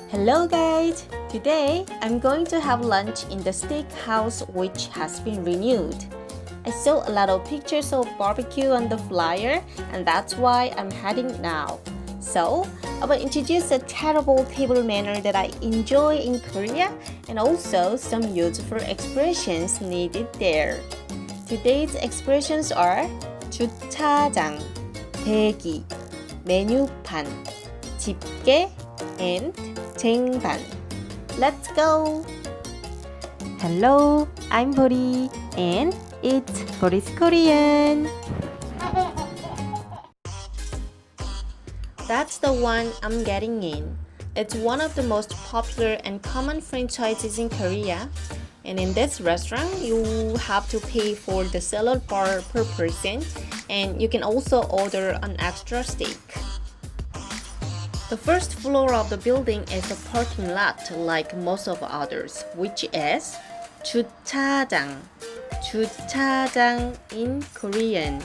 Hello guys! Today I'm going to have lunch in the steakhouse which has been renewed. I saw a lot of pictures of barbecue on the flyer and that's why I'm heading now. So, I will introduce a terrible table manner that I enjoy in Korea and also some useful expressions needed there. Today's expressions are 주차장, 대기, 메뉴판, 집게, and 쟁반. Let's go! Hello, I'm Boli and it's Boli's Korean. That's the one I'm getting in. It's one of the most popular and common franchises in Korea. And in this restaurant, you have to pay for the salad bar per person and you can also order an extra steak. The first floor of the building is a parking lot like most of others, which is 주차장. 주차장 in Korean.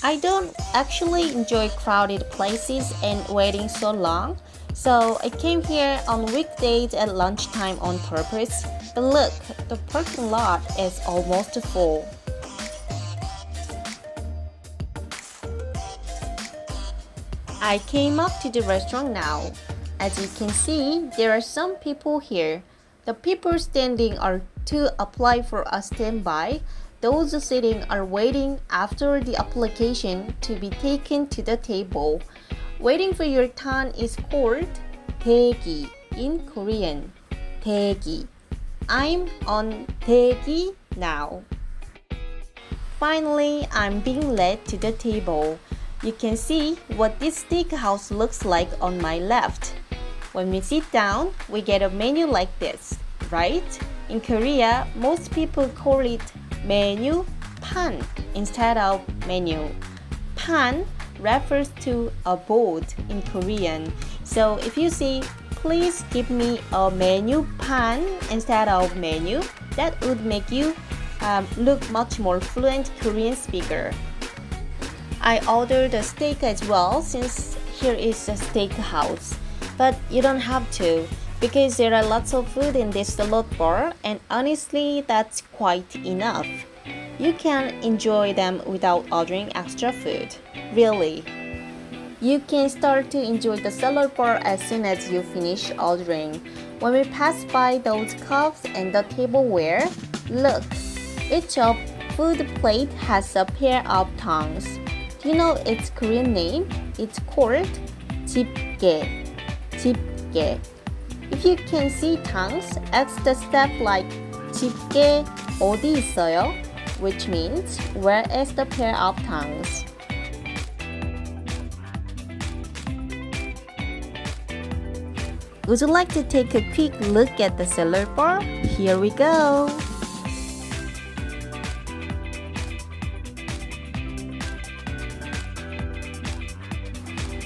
I don't actually enjoy crowded places and waiting so long, so I came here on weekdays at lunchtime on purpose. But look, the parking lot is almost full. I came up to the restaurant now. As you can see, there are some people here. The people standing are to apply for a standby. Those sitting are waiting after the application to be taken to the table. Waiting for your turn is called 대기 in Korean. 대기. I'm on 대기 now. Finally, I'm being led to the table. You can see what this steakhouse looks like on my left. When we sit down, we get a menu like this, right? In Korea, most people call it menu pan instead of menu. Pan refers to a board in Korean. So if you say, please give me a menu pan instead of menu, that would make you look much more fluent Korean speaker. I ordered a steak as well since here is a steakhouse. But you don't have to because there are lots of food in this salad bar and honestly that's quite enough. You can enjoy them without ordering extra food. Really. You can start to enjoy the salad bar as soon as you finish ordering. When we pass by those cups and the tableware, look, each of food plate has a pair of tongs. Do you know its Korean name? It's called 집게. 집게. If you can see tongues, ask the staff like 집게 어디 있어요? Which means where is the pair of tongues? Would you like to take a quick look at the salad bar? Here we go!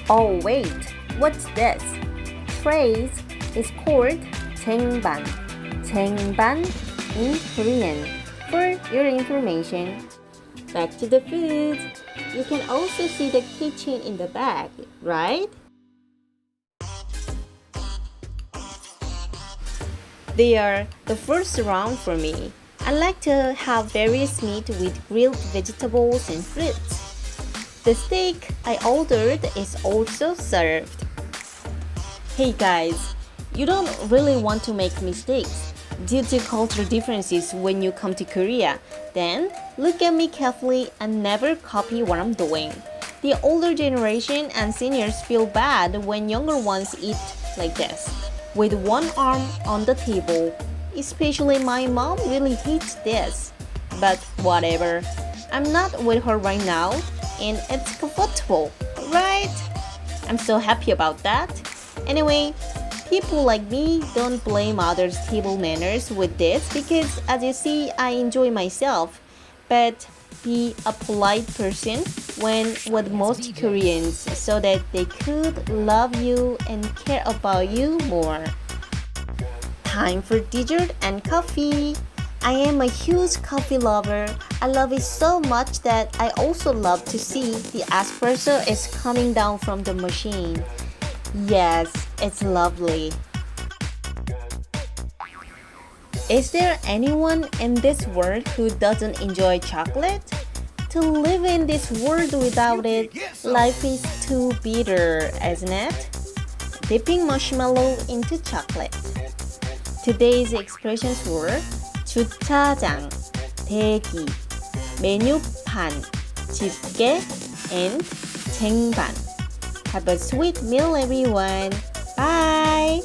Oh wait, what's this? Trays is called 쟁반. 쟁반 in Korean. For your information. Back to the food. You can also see the kitchen in the back, right? They are the first round for me. I like to have various meat with grilled vegetables and fruits. The steak I ordered is also served. Hey guys, you don't really want to make mistakes due to cultural differences when you come to Korea. Then look at me carefully and never copy what I'm doing. The older generation and seniors feel bad when younger ones eat like this, with one arm on the table. Especially my mom really hates this. But whatever, I'm not with her right now. And it's comfortable, right? I'm so happy about that. Anyway, people like me don't blame others' table manners with this because as you see, I enjoy myself. But be a polite person when with most Koreans so that they could love you and care about you more. Time for dessert and coffee. I am a huge coffee lover. I love it so much that I also love to see the espresso is coming down from the machine. Yes, It's lovely. Is there anyone in this world who doesn't enjoy chocolate? To live in this world without it, life is too bitter, isn't it? Dipping marshmallow into chocolate. Today's expressions were 주차장, 대기, 메뉴판, 집게, and 쟁반. Have a sweet meal, everyone. Bye!